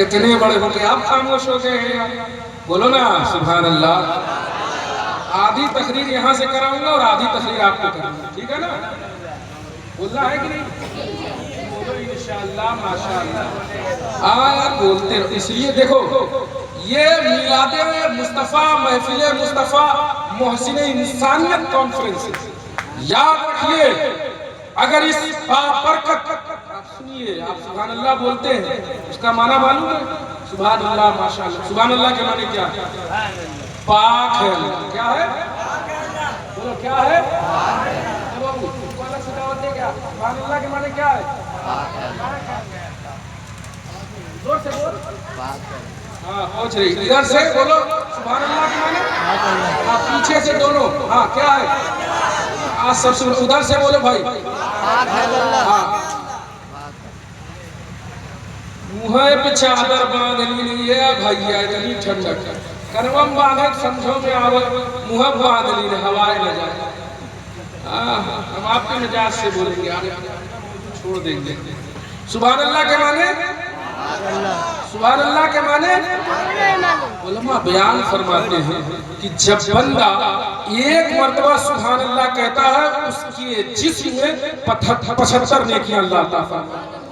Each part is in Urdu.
اتنے بڑے ہو کے آپ خاموش ہو گئے ہیں یار. بولو نا سبحان اللہ. آدھی تقریر یہاں سے کراؤں گا اور آدھی تقریر آپ کو کروں گا, ٹھیک ہے نا؟ بولنا ہے کہ نہیں؟ بولو انشاءاللہ ماشاءاللہ. آپ بولتے رہو. اس لیے دیکھو یہ میلاد مصطفیٰ, محفل مصطفیٰ, محسن انسانیت کانفرنس, یاد رکھیے اگر اس بابرکت, آپ سنیے, آپ سبحان اللہ بولتے ہیں, اس کا معنی معلوم ہے؟ سبحان اللہ ماشاءاللہ. سبحان اللہ کے معنی کیا ہے؟ پاک ہے. کیا ہے؟ بولو کیا ہے؟ سبحان اللہ کے معنی کیا ہے؟ زور سے بول. ہاں پہنچ رہی. ادھر سے بولو سبحان اللہ کے معنی. آپ پیچھے سے دونوں. ہاں کیا ہے؟ سب سے ادھر سے بولو بھائی. ہاں منہ پہ چادر باندھ لیے بھائی, اتنی ٹھنڈک کنوم باندھ سمجھو میں آور, منہ باندھ لیے ہوائے نہ جائے. ہم آپ کے مجاز سے بولیں گے, چھوڑ دیں گے. سبحان اللہ کے معنی, سبحان اللہ کے معنی علماء بیان فرماتے ہیں کہ جب بندہ ایک مرتبہ سبحان اللہ کہتا ہے, اس کی جسم میں 75 نیکیاں اللہ عطا فرماتا ہے.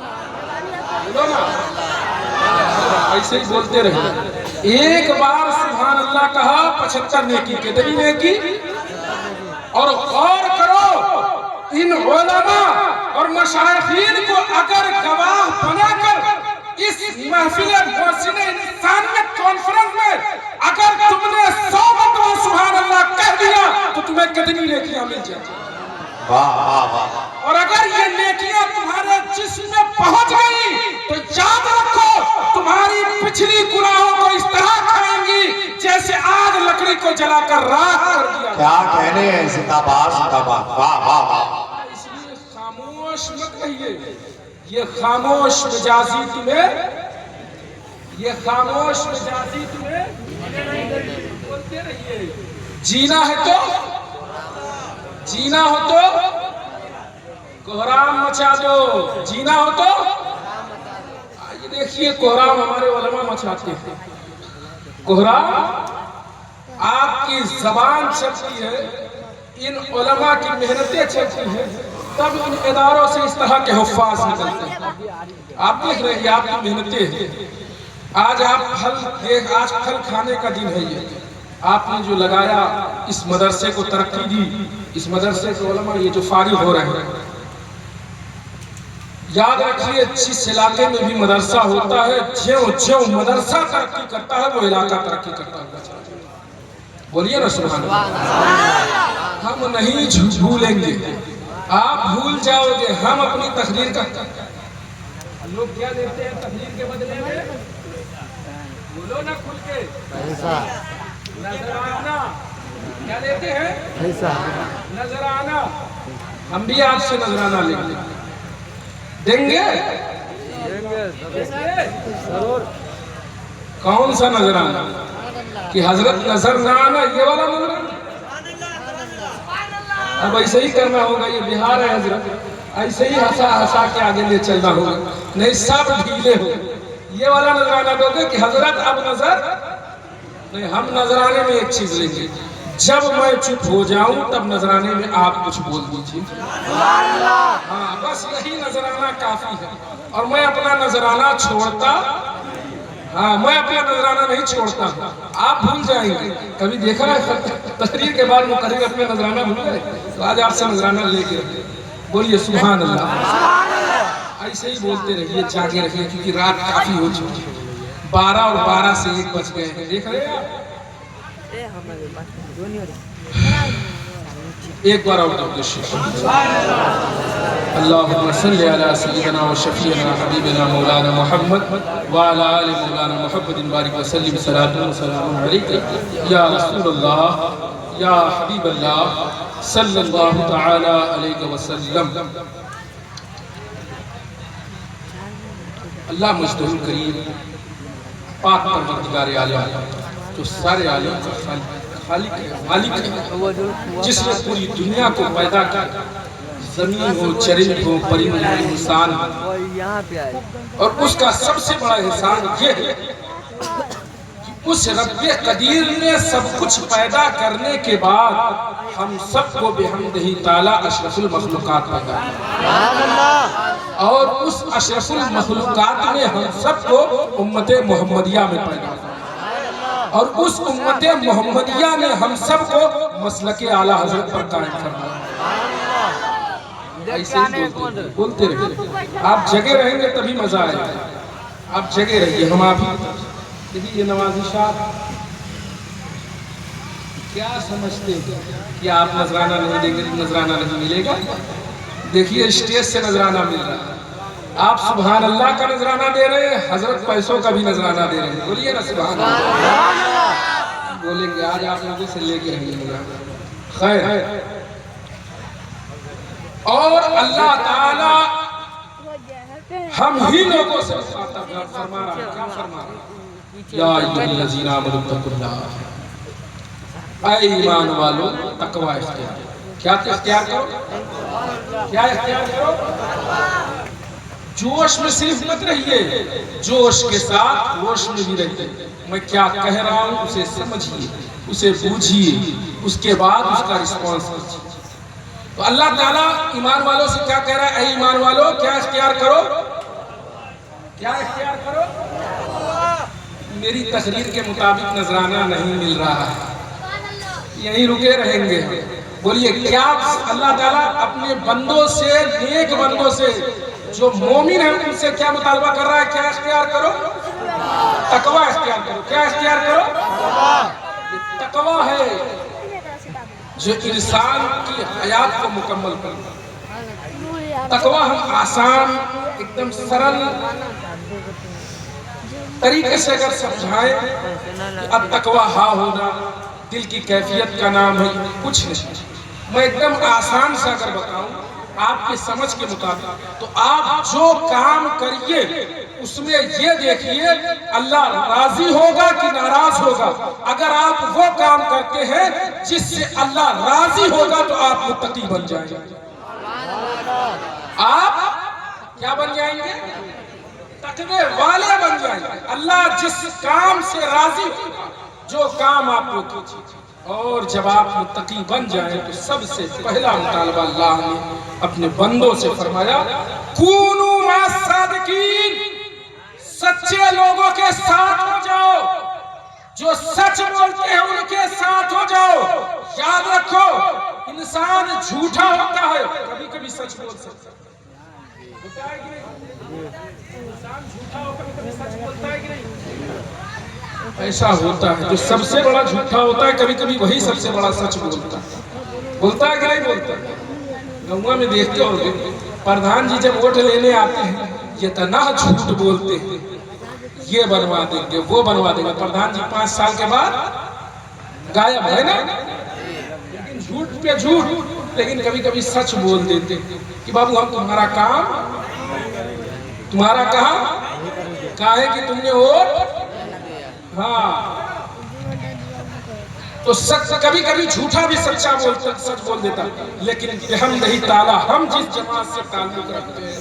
ایسے ہی بولتے رہے. ایک بار سبحان اللہ کہا 75 نیکی. کتنی نیکی؟ اور غور کرو ان علماء اور مشائخین کو اگر گواہ بنا کر اس محفل محسن انسانیت کانفرنس میں اگر تم نے 100 مرتبہ سبحان اللہ کہہ دیا تو تمہیں کتنی نیکیاں مل جائیں. اور اگر یہ نیکیاں تمہارے جسم میں پہنچ گئی تو یاد رکھو تمہاری پچھلی گناہوں کو اس طرح کھائیں گی جیسے آگ لکڑی کو جلا کر راکھ کر دیا. کیا کہنے ہیں زندہ-باد زندہ-باد. واہ واہ واہ. اس لیے خاموش مت رہیے. یہ خاموش مجازی تمہیں, یہ خاموش مجازی تمہیں بولتے رہیے. جینا ہے تو, جینا ہو تو کوہرام مچا دو. جینا ہو تو آئیے دیکھیے کوہرام ہمارے علماء مچاتے ہیں. کوہرام آپ کی زبان چلتی ہے, ان علماء کی محنتیں چلتی ہیں, تب ان اداروں سے اس طرح کے حفاظ نکلتے ہیں. آپ دیکھ رہے ہیں آپ کی محنتیں ہیں. آج آج پھل کھانے کا دن ہے. یہ آپ نے جو لگایا, اس مدرسے کو ترقی دی, اس مدرسے کے علماء یہ جو فارغ ہو رہے ہیں, یاد رکھیے جس علاقے میں بھی مدرسہ ہوتا ہے, جو مدرسہ ترقی کرتا ہے وہ علاقہ ترقی کرتا ہے. بولیے نا سبحان اللہ. ہم نہیں بھولیں گے, آپ بھول جاؤ گے. ہم اپنی تقریر کا, لوگ کیا دیتے ہیں تقریر کے بدلے میں؟ بولو نا کھل کے. نظرانہ. کیا دیتے ہیں؟ نظرانہ. ہم بھی آپ سے نظرانہ لیں گے. دیں گے؟ کون سا نظرانہ؟ کہ حضرت نظر نہ آنا, یہ والا نظرانہ. اب ایسے ہی کرنا ہوگا. یہ بہار ہے حضرت, ایسے ہی ہسا ہسا کے آگے لے چلنا ہوگا, نہیں سب ڈھیلے ہو. یہ والا نظرانہ دو گے کہ حضرت اب نظر نہیں. ہم نظرانے میں ایک چیز لیں گے, جب میں چپ ہو جاؤں تب نظرانے میں آپ کچھ بول دیجیے. ہاں بس یہی نظرانہ کافی ہے. اور میں اپنا نظرانہ چھوڑتا, ہاں میں اپنا نظرانہ نہیں چھوڑتا. آپ بھول جائیں گے. کبھی دیکھا ہے تقریر کے بعد مقرر اپنا نظرانہ بھول گئے, تو آج آپ سے نظرانہ لے کے بولیے سبحان اللہ. ایسے ہی بولتے رہیے, جاگے رہیے, کیونکہ رات کافی ہو چکی ہے. 12 اور 12 سے 1 بج گئے ہیں. دیکھ رہے ہیں آپ. ایک بار اور اللہم صلی علی سیدنا و شفیعنا حبیبنا مولانا محمد وعلی آل مولانا محمد بارک وسلم. صلاة و سلام علیکہ یا رسول اللہ یا حبیب اللہ صلی اللہ تعالی علیہ وسلم. اللہ مجدہ کریم پاک پروردگار عالم, جو سارے عالم کا خالق ہے, مالک ہے, جس نے پوری دنیا کو پیدا کیا, زمین ہو، چرند ہو، پرند ہو، انسان ہو، اور اس کا سب سے بڑا احسان یہ ہے کہ اس رب قدیر نے سب کچھ پیدا کرنے کے بعد ہم سب کو بحمدہ تعالی اشرف المخلوقات پیدا کیا، اور اس اشرف المخلوقات میں ہم سب کو امت محمدیہ میں پیدا کیا، اور اس امت محمدیہ نے ہم سب کو مسلک اعلیٰ حضرت پر قائم فرمایا۔ ایسے ہی بولتے رہیے، آپ جگہ رہیں گے تبھی مزہ آئے گا، آپ جگہ رہیے۔ ہم آپ ہی یہ نوازشات کیا سمجھتے ہیں کہ آپ نذرانہ نہیں دیں گے، نذرانہ نہیں ملے گا؟ دیکھیے اسٹیج سے نذرانہ مل رہا ہے، آپ سبحان اللہ کا نذرانہ دے رہے ہیں، حضرت پیسوں کا بھی نذرانہ دے رہے ہیں، بولیے نا سبحان اللہ۔ بولیں گے آج آپ لوگوں سے لے کے رہیے گا، خیر ہے۔ اور اللہ تعالی ہم ہی لوگوں سے فرما رہا ہے، کیا فرما رہا ہے؟ یا ایھا الذین آمنوا اتقوا اللہ، اے ایمان والو تقوی اختیار کرو۔ کیا اختیار کرو؟ کیا اختیار کرو؟ جوش میں صرف مت رہیے، جوش کے ساتھ ہوش میں بھی رہیے۔ میں کیا کہہ رہا ہوں اسے سمجھیے، اسے بوجھیے، اس کے بعد اس کا رسپانس کیجیے۔ تو اللہ تعالیٰ ایمان والوں سے کیا کہہ رہا ہے؟ اے ایمان والو کیا اختیار کرو؟ کیا اختیار کرو؟ میری تقریر کے مطابق نذرانہ نہیں مل رہا ہے، یہیں رکے رہیں گے۔ بولیے کیا اللہ تعالیٰ اپنے بندوں سے، نیک بندوں سے جو مومن ہیں ان سے کیا مطالبہ کر رہا ہے؟ کیا اختیار کرو؟ تقوی اختیار کرو۔ کیا اختیار کرو؟ تقوی ہے جو انسان کی حیات کو مکمل کرتا۔ تقوی ہم آسان، ایک دم سرل طریقے سے اگر سمجھائیں کہ التقوی ہا ہونا دل کی کیفیت کا نام ہے، کچھ نہیں۔ میں ایک دم آسان سے اگر بتاؤں آپ کی سمجھ کے مطابق، تو آپ جو کام کریے اس میں یہ دیکھیے اللہ راضی ہوگا کہ ناراض ہوگا۔ اگر آپ وہ کام کرتے ہیں جس سے اللہ راضی ہوگا تو آپ متقی بن جائیں گے۔ آپ کیا بن جائیں گے؟ تقوی والے بن جائیں گے۔ اللہ جس کام سے راضی ہوگا، جو کام آپ کو کیجیے، اور جب آپ متقی بن جائیں تو سب سے پہلا مطالبہ اللہ نے اپنے بندوں سے فرمایا، کونوا مع الصادقین، سچے لوگوں کے ساتھ ہو جاؤ، جو سچ بولتے ہیں ان کے ساتھ ہو جاؤ۔ یاد رکھو انسان جھوٹا ہوتا ہے، کبھی کبھی سچ بول سکتا ہے، ہوتا ہے کہ نہیں؟ انسان جھوٹا ہو کبھی کبھی سچ بولتا ہے کہ نہیں؟ ایسا ہوتا ہے، جو سب سے بڑا جھوٹا ہوتا ہے کبھی کبھی وہی سب سے بڑا سچ بولتا ہے، بولتا ہے کہ نہیں بولتا؟ گاؤں میں دیکھتے ہو گے پردھان جی جب ووٹ لینے آتے ہیں یہ اتنا جھوٹ بولتے ہیں، یہ بنوا دیں گے وہ بنوا دیں گے، پردھان جی 5 سال کے بعد غائب ہے نا، لیکن جھوٹ پہ جھوٹ، لیکن کبھی کبھی سچ بول دیتے کہ بابو ہم تمہارا کام، تمہارا کام کہا ہے کہ تم نے ووٹ، ہاں تو سچ کبھی کبھی جھوٹا بھی سچا بولتا، سچ بول دیتا، لیکن بحمدہ تعالی ہم جس جماعت سے تعلق رکھتے ہیں،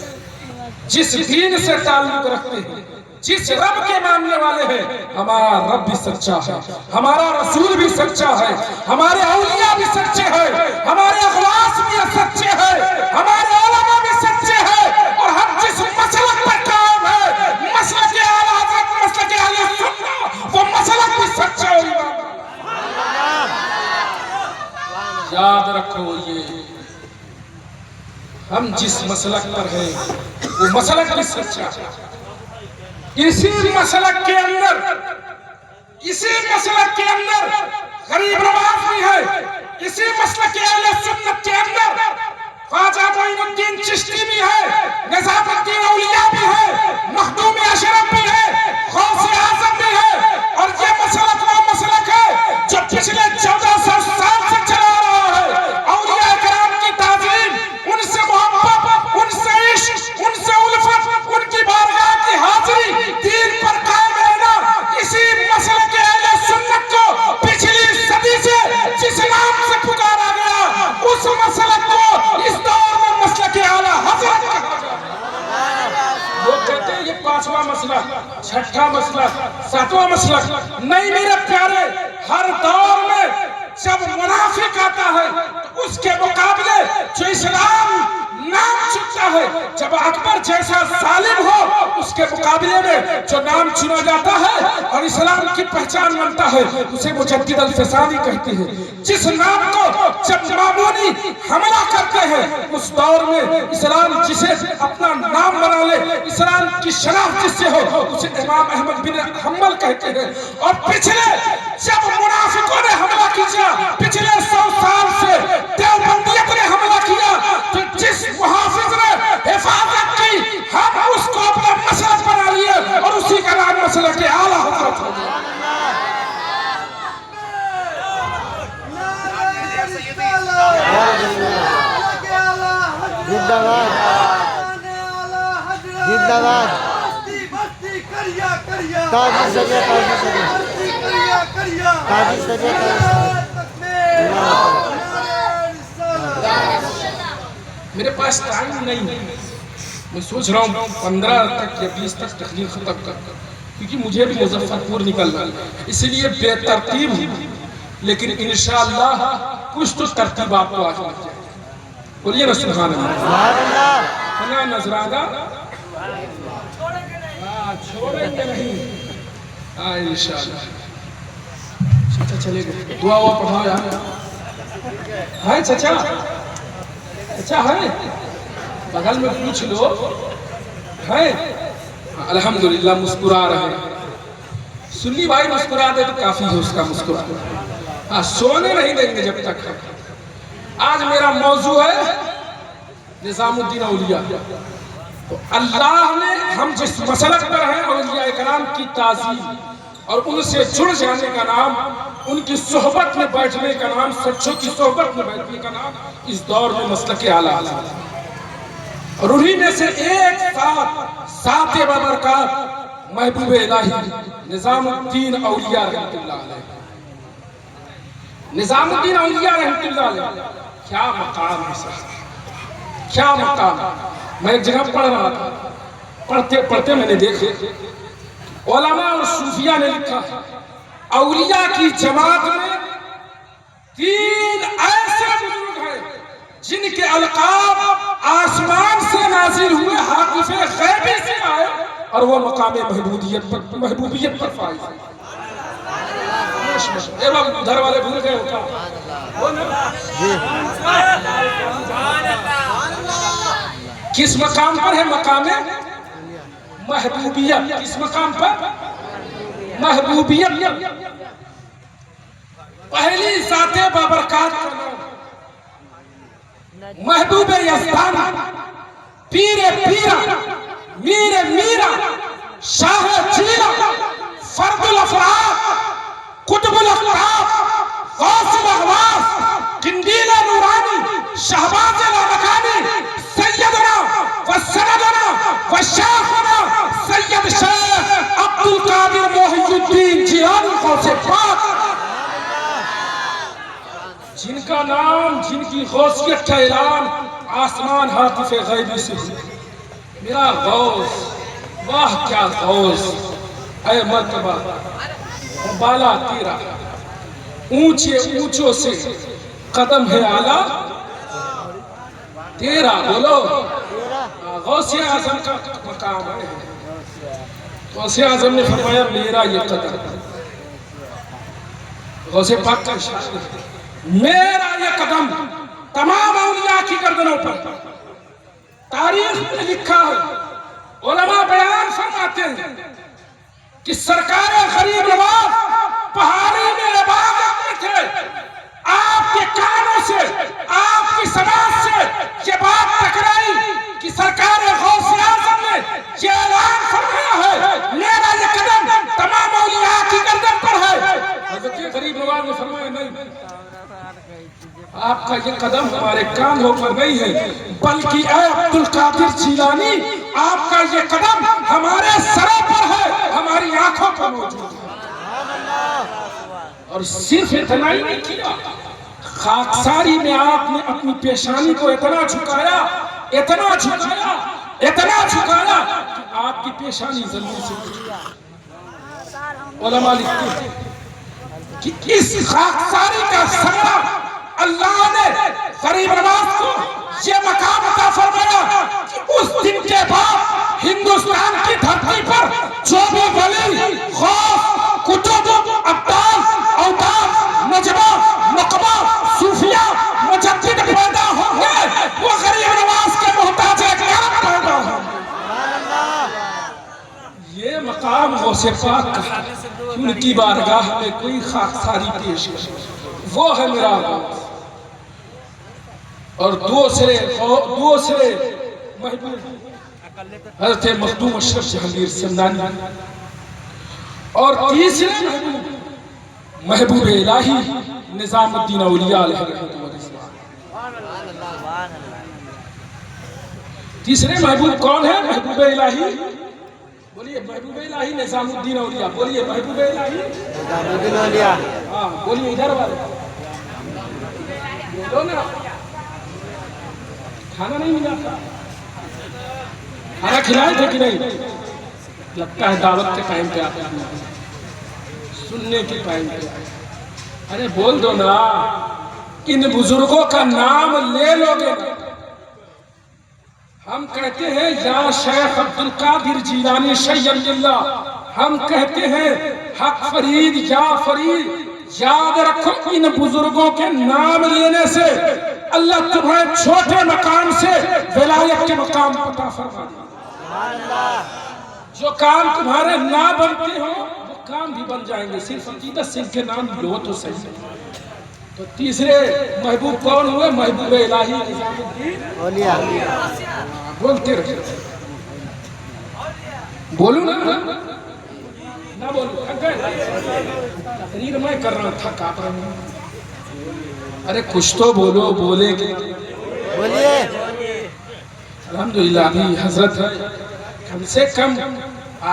جس دین سے تعلق رکھتے ہیں، جس رب کے ماننے والے ہیں، ہمارا رب بھی سچا ہے، ہمارا رسول بھی سچا ہے، ہمارے اولیاء بھی سچے ہیں، ہمارے اخلاص بھی سچے ہیں، ہمارے علماء بھی سچے ہیں، اور ہم جس مسلک پر قائم ہیں، مسلک اعلیٰ حضرت، مسلک اہل سنت، وہ مسلک بھی سچا ہے۔ یاد رکھو یہ ہم جس مسلک پر ہیں وہ مسلک بھی سچا ہے۔ اسی مسلک کے اندر غریب نواز بھی ہے، اسی مسلک اہل سنت کے اندر خواجہ معین الدین چشتی بھی ہے، نظام الدین اولیاء بھی ہے، مخدوم اشرف بھی ہے، غوث اعظم بھی ہے، اور یہ مسلک وہ مسلک ہے جو پچھلے 1400 سال سے چلا رہا ہے۔ اولیاء کرام کی تعظیم، ان سے محبت، ان سے عشق، ان سے الفت، ان کی بارگاہ کی حاضری، دین پر قائم رہنا، اسی مسلک اہل سنت کو پچھلی صدی سے جس نام سے پکارا گیا، اس مسلک کو اس دور میں مسلک، چھٹا مسلک، ساتواں مسلک نہیں میرے پیارے، ہر دور میں جب منافق آتا ہے تو اس کے مقابلے جو اسلام نام چنتا ہے، جب اکبر جیسا ظالم ہو اس کے مقابلے میں جو نام چنا جاتا ہے اور اسلام کی پہچان بنتا ہے اسے مجدد الفسانی کہتے ہیں۔ جس نام کو جب معمولی حملہ کرتے ہیں اس دور میں اسلام جسے اپنا نام بنا لے، اسلام کی شناخت جس سے ہو اسے امام احمد بن حنبل کہتے ہیں۔ اور پچھلے جب منافقوں نے حملہ کیا، پچھلے 100 سال سے دیوبندیت نے حملہ کیا، تو جس محافظ نے حفاظت کی ہم اس کو اپنا مسلک بنا لیے اور اسی کا نام مسلک اعلیٰ حضرت ہو گیا۔ میرے پاس ٹائم نہیں ہے، میں سوچ رہا ہوں 15 تک یا 20 تک تقریر ختم کر، کیونکہ مجھے بھی مظفرپور نکلنا ہے، اس لیے بے ترتیب ہوں، لیکن انشاءاللہ کچھ تو ترتیب آپ کو آج لگ جائے۔ بولیے نا سبحان اللہ۔ فنا نذرانہ چھوڑیں گے نہیں، انشاءاللہ۔ چچا چلے گئے، دعا ہوا پڑھاؤ یار۔ ہے چچا؟ چچا ہے؟ بغل میں پوچھ لو ہے؟ الحمدللہ مسکرا رہے ہیں۔ سنی بھائی مسکرا دے تو کافی ہے اس کا مسکرا، سونے نہیں دیں گے جب تک۔ آج میرا موضوع ہے نظام الدین اولیاء۔ تو اللہ نے ہم جس مسلک پر ہیں اولیاء کرام کی تعظیم اور ان سے جڑ جانے کا نام، ان کی صحبت میں بیٹھنے کا نام، سچوں کی صحبت میں بیٹھنے کا نام اس دور میں مسلک اعلیٰ ہے۔ اور انہی میں سے ایک ساتھ بابرکات محبوب الہی نظام الدین اولیاء رحمت اللہ علیہ۔ نظام الدین اولیاء رحمت اللہ علیہ کیا مقام ہے سر، کیا مقام۔ میں ایک جگہ پڑھ رہا تھا، پڑھتے پڑھتے میں نے دیکھے علماء اور صوفیاء نے لکھا اولیاء کی جماعت میں 3 ایسے بزرگ ہیں جن کے القاب آسمان سے نازل ہوئے، حاطف غیبی سے آئے اور وہ مقام محبوبیت پر فائز ہیں۔ ادھر والے بھول گئے ہوتا کس مقام پر ہے؟ مقام محبوبیت۔ کس مقام پر؟ محبوبیت۔ پہلی ذات بابرکات کا نام محبوب یزدان، پیر پیرا، میر میرا، شاہ جیلا، فرد الافراد، قطب الاقطاب، غوث الاغواث، قندیل نورانی، شہباز لامکانی، سیدنا و سندنا و شیخنا سید شیخ عبدالقادر محی الدین جیلانی غوث پاک، جن کا نام، جن کی غوثیت کا اعلان آسمان حاطف غیبی سے ہوئی۔ میرا غوث، واہ کیا غوث، اے مرتبہ بالا تیرا، اونچے اونچوں سے قدم ہے اعلیٰ تیرا۔ بولو غوث اعظم کا مقام ہے۔ غوث اعظم نے فرمایا میرا یہ قدم، غوث پاک کا اشارہ ہے، میرا یہ قدم تمام اولیاء کی گردنوں پر۔ تاریخ میں لکھا ہے، علماء بیان فرماتے ہیں کہ سرکار غریب نواز پہاڑی میں عبادت میں تھے، آپ کے کانوں سے، آپ کی سماعت سے یہ بات ٹکرائی کہ سرکار غوث اعظم نے یہ اعلان فرمایا ہے میرا یہ قدم تمام اولیاء کی گردن پر ہے۔ حضرت غریب نواز نے فرمایا نہیں، آپ کا یہ قدم ہمارے کانوں پر نہیں ہے، بلکہ اے عبدالقادر جیلانی آپ کا یہ قدم ہمارے سروں پر ہے، ہماری آنکھوں پر موجود ہے۔ اور صرف اتنا ہی نہیں کیا، خاکساری میں آپ نے اپنی پیشانی کو اتنا جھکایا، اتنا جھکایا، اتنا جھکایا کہ آپ کی پیشانی زمین سے علماء لکھتے ہیں کہ اس خاکساری کا سبب اللہ نے غریب نواز کو یہ مقام عطا فرمایا کہ اس دن کے بعد ہندوستان کی دھرتی پر جو بھی ولی غوث کتب ابدال اوتاد نجبہ نقبہ صوفیہ مجدد پیدا ہوں گے وہ غریب نواز کے محتاج کرم پیدا ہوں گے۔ یہ مقام غوث پاک کا ان کی بارگاہ میں کوئی خاکساری پیش ہے وہ ہے میرا غوث۔ اور دوسرے محبوب حضرت مخدوم اشرف جہانگیر سمنانی، اور تیسرے محبوب الہی نظام الدین اولیاء علیہ رحمۃ اللہ۔ تیسرے محبوب کون ہے؟ محبوب الہی، بولیے محبوب الہی نظام الدین اولیاء، بولیے محبوب الہی نظام الدین اولیاء، ہاں بولیے ادھر والے بولو نا۔ کھانا نہیں ملا تھا؟ کھانا کھلائے تھے کہ نہیں؟ لگتا ہے دعوت کے ٹائم پہ آپ سننے کے ٹائم پہ۔ ارے بول دو نا، ان بزرگوں کا نام لے لو گے۔ ہم کہتے ہیں یا شیخ عبدالقادر جیلانی شیخ اللہ، ہم کہتے ہیں حق فرید یا فرید، یاد رکھو ان بزرگوں کے نام لینے سے اللہ تمہیں چھوٹے مقام سے ولایت کے مقام عطا فرما دے۔ جو کام تمہارے نہ بنتے ہوں وہ کام بھی بن جائیں گے، صرف عقیدت سے ان کے نام لو تو صحیح۔ تو تیسرے محبوب کون ہوئے؟ محبوب الہی نظام الدین اولیاء۔ بولتے رہے، بولو نا، نہ بولو، تقریر میں کر رہا تھا، کاپ رہا ہوں۔ ارے کچھ تو بولو، بولے گے بولیے۔ الحمدللہ ابھی حضرت کم سے کم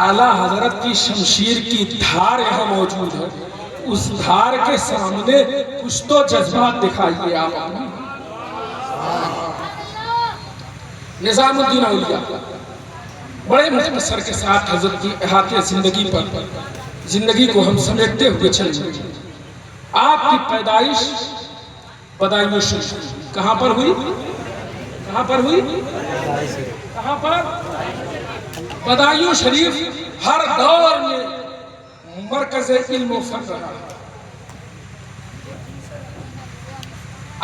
اعلیٰ حضرت کی شمشیر کی دھار یہاں موجود ہے، اس دھار کے سامنے کچھ تو جذبات دکھائیے آپ۔ نظام الدین اولیاء بڑے مختصر کے ساتھ حضرت کی احاطے زندگی پر زندگی کو ہم سمیٹتے ہوئے چلیں گے۔ آپ کی پیدائش بدایوں شریف کہاں پر ہوئی؟ کہاں پر ہوئی؟ کہاں پر؟ بدایوں شریف ہر دور میں مرکز علم و فن رہا۔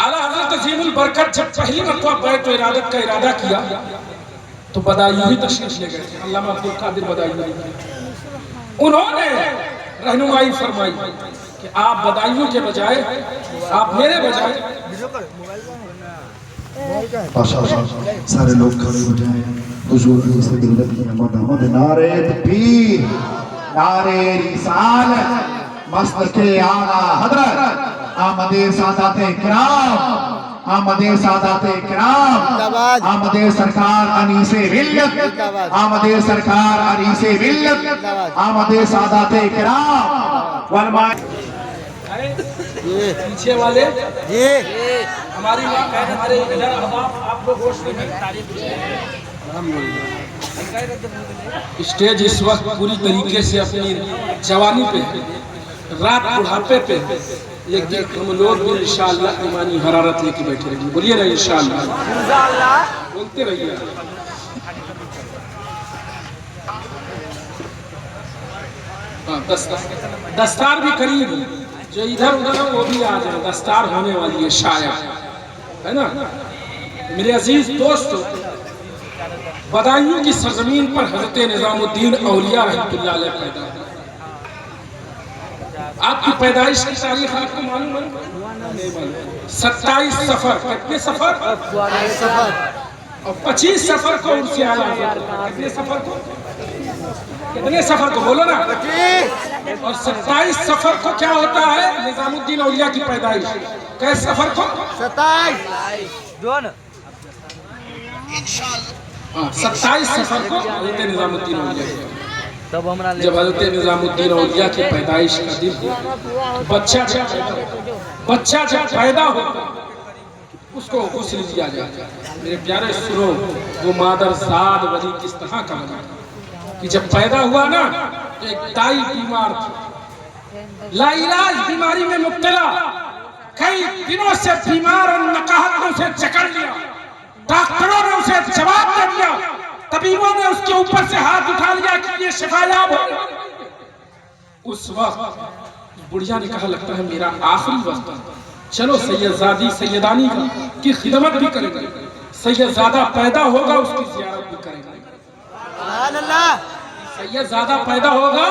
اعلیٰ حضرت عظیم البرکت جب پہلی مرتبہ بیعت و ارادت کا ارادہ کیا تو بدایوں ہی تشریف لے گئے تھے، علامہ عبدالقادر بدایوں۔ انہوں نے رہنمائی فرمائی کہ آپ بدایوں کے بجائے، آپ میرے بجائے سارے لوگ کھڑے ہو جائیں، حضور کی سے دلت کی محمد نعرہ تکبیر، نعرہ رسالت، مسلک اعلیٰ حضرت، آمد سادات کرام، آمد سادات کرام، آمد سرکار انیس ملت، آمد سرکار انیس ملت، آمد سادات کرام والماء۔ پیچھے والے ہماری ہمارے ادھر آپ لوگ ہوش میں اسٹیج اس وقت پوری طریقے سے اپنی جوانی پہ، رات بڑھاپے پہ، لیکن ہم لوگ بھی انشاءاللہ ایمانی حرارت لے کے بیٹھے رہیں گے۔ بولیے نا انشاءاللہ، بولتے رہیے۔ دستار بھی قریب ہے، جو ادھر ادھر وہ بھی آ جائے، دستار ہونے والی ہے شاید، ہے نا میرے عزیز دوستو۔ بدایوں کی سرزمین پر حضرت نظام الدین اولیاء رحمۃ اللہ علیہ پیدا ہوئے۔ آپ کی پیدائش کی تاریخ آپ کو معلوم ہے؟ 27 سفر، کتنے سفر؟ اور 25 سفر کو عرص اعلیٰ حضرت، کتنے سفر کو؟ کتنے سفر کو بولو نا؟ اور 27 سفر کو کیا ہوتا ہے؟ نظام الدین اولیاء کی پیدائش۔ کیسے سفر کو؟ 27 سفر کو حضرت نظام الدین اولیاء۔ جب حضرت نظام الدین اولیاء کی پیدائش کا دن بچہ جب پیدا ہوتا اس کو غسل دیا جاتا ہے۔ میرے پیارے سنو، وہ مادر زاد ولی کس طرح کا ہوگا؟ کہ جب پیدا ہوا نا تو ایک دائی بیمار تھی، لا علاج بیماری میں مبتلا، کئی دنوں سے بیمار اور نقاہت نے اسے جکڑ لیا، ڈاکٹروں نے اسے جواب دے دیا، طبیبوں نے اس کے اوپر سے ہاتھ اٹھا لیا کہ یہ شفا یاب ہو۔ اس وقت بڑھیا نے کہا لگتا ہے میرا آخری وقت ہے، چلو سیدزادی سیدانی کی خدمت بھی کریں گے، سیدزادہ پیدا ہوگا اس کی زیارت بھی کریں گے، سیدزادہ پیدا ہوگا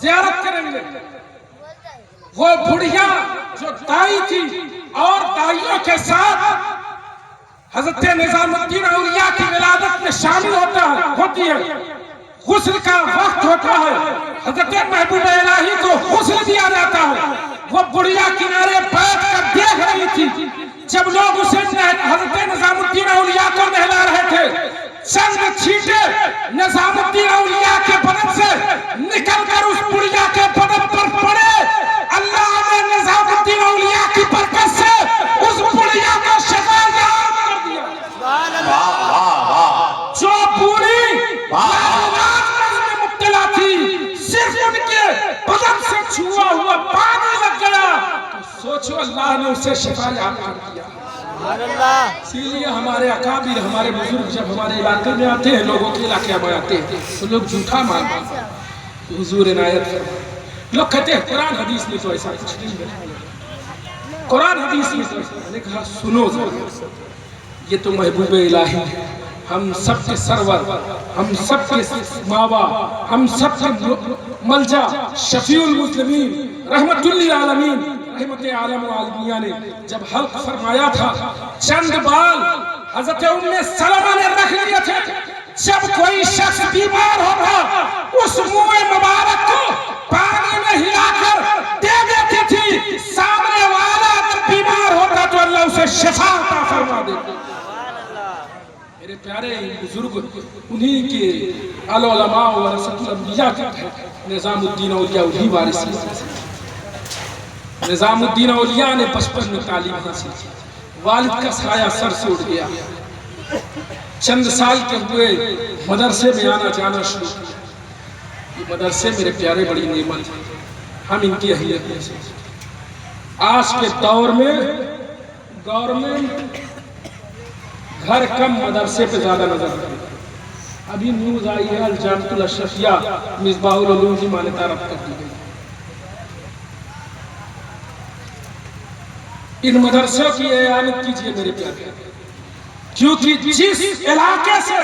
زیارت کریں گے۔ وہ بڑھیا جو دائی تھی اور دائیوں کے ساتھ حضرت نظام الدین اولیاء کی ولادت میں شامل ہوتی ہے، غسل کا وقت ہوتا ہے، حضرت محبوب الہی کو غسل دیا جاتا ہے، وہ بڑھیا کنارے بیٹھ کر دیکھ رہی تھی جب لوگ اسے حضرت نظام الدین اولیاء کو نہلا رہے تھے، چند چھینٹے نظام الدین اولیاء کے بدن سے نکل کر اس بڑھیا کے بدن پر پڑے، اللہ نے نظام الدین اولیاء کی برکت سے اس بڑھیا کو شفا یاب کر دیا۔ جو پوری مبتلا تھی، صرف ان کے بدن سے چھوا ہوا پانی لگ گیا تو سوچو اللہ نے اسے شفا یاب کر دیا۔ اسی لیے ہمارے اکابر، ہمارے بزرگ جب ہمارے علاقے میں آتے ہیں، لوگوں کے علاقے میں آتے ہیں تو لوگ جھوٹا مانتے ہیں، حضور عنایت فرمائے، لوگ کہتے ہیں قرآن حدیث میں تو ایسا کچھ نہیں ہے، قرآن حدیث میں تو ایسا۔ میں نے کہا سنو ذرا، یہ تو محبوب الہی ہے، ہم سب کے سرور، ہم سب کے ماوا، ہم سب کے ملجا، شفیع المسلمین، رحمت للعالمین، رحمت عالم العالمین نے جب حلق فرمایا تھا، چند بال حضرت ام سلمہ نے رکھ لیے تھے، جب کوئی شخص بیمار ہوتا اس منہ مبارک کو پانی میں ہلا کر دے دیتی تھی، سامنے والا اگر بیمار ہوتا تو اللہ اسے شفا عطا فرما دیتا۔ میرے پیارے بزرگ، انہی کے العلماء ورثۃ الانبیاء کے نظام الدین اولیاء انہی وارث ہیں۔ نظام الدین اولیاء نے بچپن میں تعلیم حاصل کی، والد کا سایہ سر سے اٹھ گیا، چند سال کے ہوئے مدرسے میں آنا جانا شروع کیا۔ یہ مدرسے میرے پیارے بڑی نعمت ہے، ہم ان کی اہمیت نہیں سمجھتے۔ آج کے دور میں گورنمنٹ گھر کم مدرسے پہ زیادہ نظر رکھتی ہے۔ ابھی نیوز آئی ہے الجامعۃ الاشرفیہ مصباح العلوم کی مانیتا رفت کر دی گئی۔ ان مدرسوں کی اعانت کیجئے میرے پیارے، کیونکہ جس علاقے سے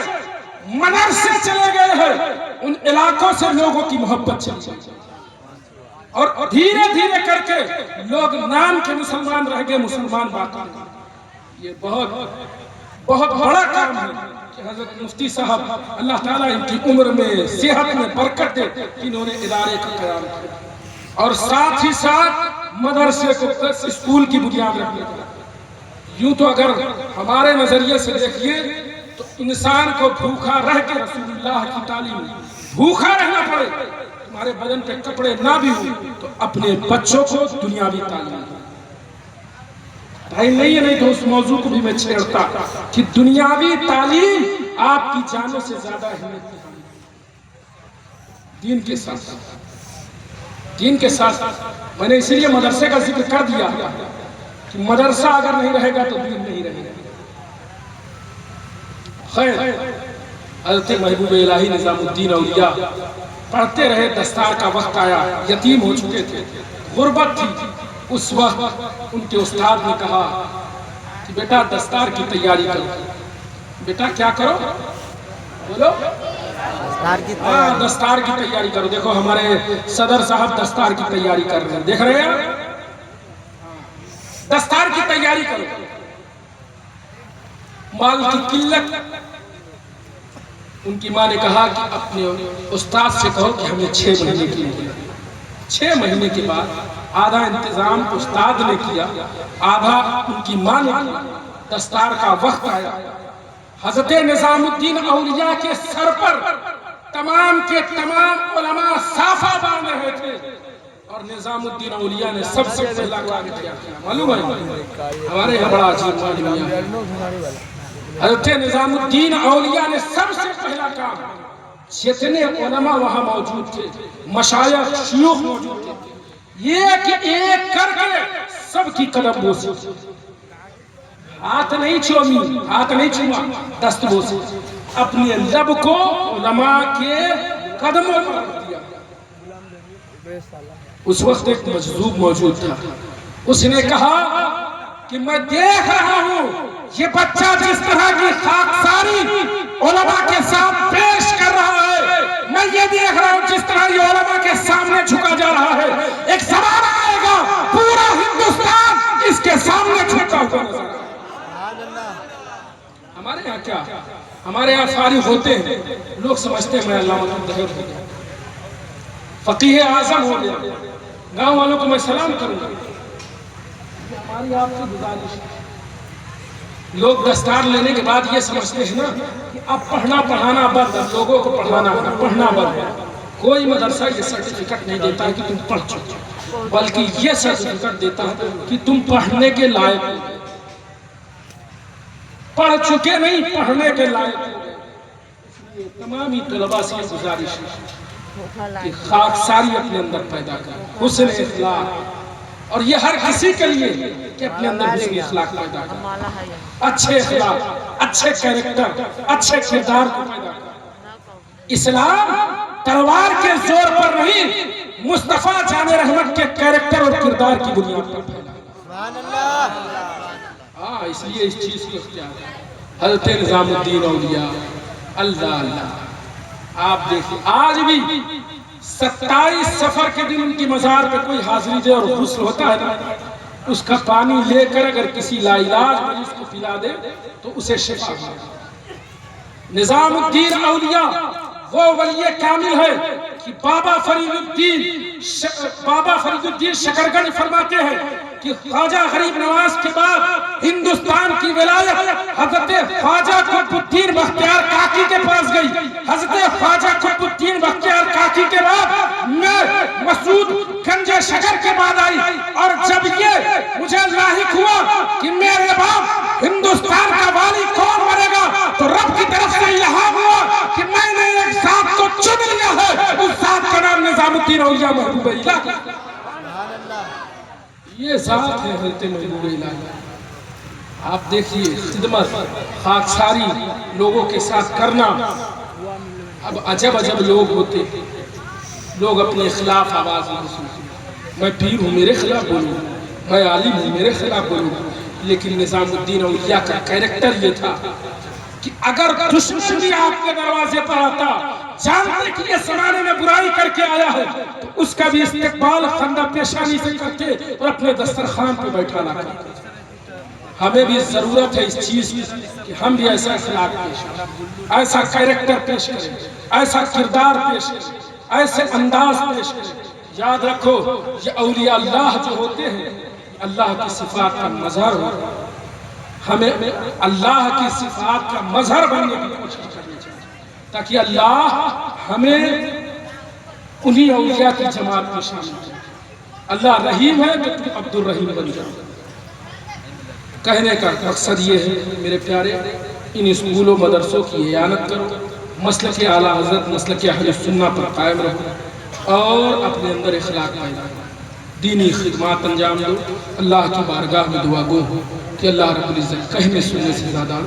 مدرسے چلے گئے ہیں ان علاقوں سے لوگوں کی محبت چلی گئی، اور دھیرے دھیرے کر کے لوگ نام کے مسلمان رہ گئے، مسلمان باقی رہ گئے۔ یہ بہت بڑا کام ہے کہ حضرت مفتی صاحب اللہ تعالیٰ ان کی عمر میں صحت میں برکت دے، انہوں نے ادارے کا قیام کیا اور ساتھ ہی ساتھ مدرسے کو اسکول کی بنیاد رکھنے کا۔ یوں تو اگر ہمارے نظریے سے دیکھیے تو انسان کو بھوکا رہ کے رسول اللہ کی تعلیم، بھوکا رہنا پڑے، تمہارے بدن پہ کپڑے نہ بھی ہوں تو اپنے بچوں کو دنیاوی تعلیم۔ ٹائم نہیں ہے، نہیں تو اس موضوع کو بھی میں چھیڑتا کہ دنیاوی تعلیم آپ کی جانوں سے زیادہ اہمیت ہے۔ دین کے ساتھ میں نے اسی لیے مدرسے کا ذکر کر دیا کہ مدرسہ اگر نہیں رہے گا تو دین نہیں رہے گا۔ خیر، حضرت محبوب الہی نظام الدین اولیاء پڑھتے رہے، دستار کا وقت آیا، یتیم ہو چکے تھے، غربت تھی۔ اس وقت ان کے استاد نے کہا کہ بیٹا دستار کی تیاری کرو۔ بیٹا کیا کرو؟ بولو، دستار کی تیاری کرو۔ دیکھو ہمارے صدر صاحب دستار کی تیاری کر رہے ہیں، دیکھ رہے ہیں؟ دستار کی تیاری کرو۔ مال کی قلت، ان کی ماں نے کہا کہ اپنے استاد سے کہو کہ ہمیں 6 مہینے کی مہلت۔ 6 مہینے کے بعد آدھا انتظام استاد نے کیا، آدھا ان کی ماں نے کیا۔ دستار کا وقت آیا، حضرت نظام الدین اولیاء کے سر پر تمام کے تمام علماء صافہ باندھ رہے تھے، اور نظام الدین اولیاء نے سب سے پہلا کام کیا۔ معلوم ہے ہمارے یہاں بڑا عجیب معلوم ہے، حضرت نظام الدین اولیاء نے سب سے پہلا کام جتنے علماء وہاں موجود تھے، مشایخ شیوخ موجود تھے، ایک ایک کر کے سب کی قدم بوسی، ہاتھ نہیں چومی، ہاتھ نہیں چوما، دست بوسی، اپنے لب کو علماء کے قدموں پر رکھ دیا۔ اس وقت ایک مجذوب موجود تھا، اس نے کہا کہ میں دیکھ رہا ہوں یہ بچہ جس طرح کی خاکساری علماء کے ساتھ پیش کر رہا ہے، میں یہ دیکھ رہا ہوں جس طرح یہ علماء کے سامنے جھکا جا رہا ہے، ایک زمانہ آئے گا پورا ہندوستان اس کے سامنے جھکا ہوا نظر آئے گا۔ ہمارے یہاں کیا؟ ہمارے یہاں فارغ ہوتے ہیں لوگ سمجھتے ہیں میں علامہ طاہر ہو گیا، فقیہ اعظم ہو گیا، گاؤں والوں کو میں سلام کروں گا۔ ہماری آپ سے گزارش ہے، لوگ دستار لینے کے بعد یہ سمجھتے ہیں نا کہ اب پڑھنا پڑھانا بند، لوگوں کو پڑھنا بند۔ کوئی مدرسہ یہ سرٹیفکیٹ نہیں دیتا ہے کہ تم پڑھ چکے، بلکہ یہ سرٹیفکیٹ دیتا ہے کہ تم پڑھنے کے لائق ہو، پڑھ چکے نہیں پڑھنے کے لائق ہو۔ تمام ہی طلباء سے گزارش ہے کہ خاکساری اپنے اندر پیدا کریں، حسن اخلاق، اور یہ ہر کسی کے لیے کہ اپنے اندر حسن اخلاق پیدا کریں، اچھے اخلاق، اچھے کریکٹر، اچھے کردار کو پیدا کریں۔ اسلام تلوار کے زور پر نہیں، مصطفیٰ جان رحمت کے کریکٹر اور کردار کی بنیاد پر پھیلا۔ ہاں، اس لیے اس چیز کو اختیار ہے۔ حضرت نظام الدین اولیاء، اللہ اللہ، آپ دیکھیں آج بھی 27 سفر کے دن ان کی مزار پہ کوئی حاضری دے اور غسل ہوتا ہے نا، اس کا پانی لے کر اگر کسی لا علاج مریض کو پلا دے تو اسے شفا ملے گا۔ نظام الدین اولیاء وہ ولی کامل ہے کہ بابا فرید الدین شکرگنج فرماتے ہیں کہ خواجہ غریب نواز کے بعد ہندوستان کی ولایت حضرت خواجہ قطب الدین بختیار کاکی کے پاس گئی، حضرت خواجہ قطب الدین بختیار کاکی کے بعد میں مسعود گنج شکر کے بعد آئی، اور جب یہ مجھے لاحق ہوا کہ میرے باپ ہندوستان کا والی کون بنے گا تو رب کی طرف سے الہام ہوا کہ میں نے ایک ذات کو چن لیا ہے، اس ذات کا نام نظام الدین اولیاء محبوب الہی۔ یہ ذات ہے حضرت محبوب الہی۔ آپ دیکھیے خدمت، خاکساری لوگوں کے ساتھ کرنا۔ اب عجب عجب لوگ ہوتے، لوگ اپنے خلاف آواز نہیں سنتے، میں پیر ہوں میرے خلاف بولوں، میں عالم ہوں میرے خلاف بولوں، لیکن نظام الدین اولیاء کا کریکٹر یہ تھا کہ اگر دشمن بھی آپ کے دروازے پر آتا، جانتے کہ یہ زمانے میں برائی کر کے آیا ہے، تو اس کا بھی استقبال خندہ پیشانی سے کرتے اور اپنے دسترخوان پہ بیٹھا لا کرتے۔ ہمیں بھی ضرورت ہے اس چیز کی کہ ہم بھی ایسا اخلاق پیش کریں، ایسا کریکٹر پیش کریں، ایسا کردار پیش کریں، ایسے انداز پیش کریں۔ یاد رکھو یہ اولیاء اللہ جو ہوتے ہیں اللہ کی صفات کا مظہر ہوتا ہے، ہمیں اللہ کی صفات کا مظہر بننے کی کوشش کرنی چاہیے تاکہ اللہ ہمیں انہی اولیاء کی جماعت میں شامل کرے۔ اللہ رحیم ہے تو تم عبد الرحیم بن جاؤ۔ کہنے کا مقصد یہ ہے میرے پیارے، ان اسکولوں مدرسوں کی اعانت کرو، مسلک اعلیٰ حضرت مسلک اہل سنہ پر قائم رہو اور اپنے اندر اخلاق پیدا کرو، دینی خدمات انجام دو۔ اللہ کی بارگاہ میں دعا گو ہو کہ اللہ رب العزت کہنے سننے سے زیادہ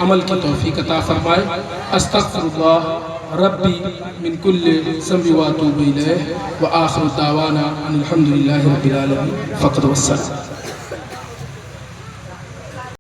عمل کی توفیق عطا فرمائے۔ استغفر اللہ ربی من کل ذنب واتوب الیہ وآخر دعوانا ان الحمد للہ رب العالمین۔ فقط والسلام۔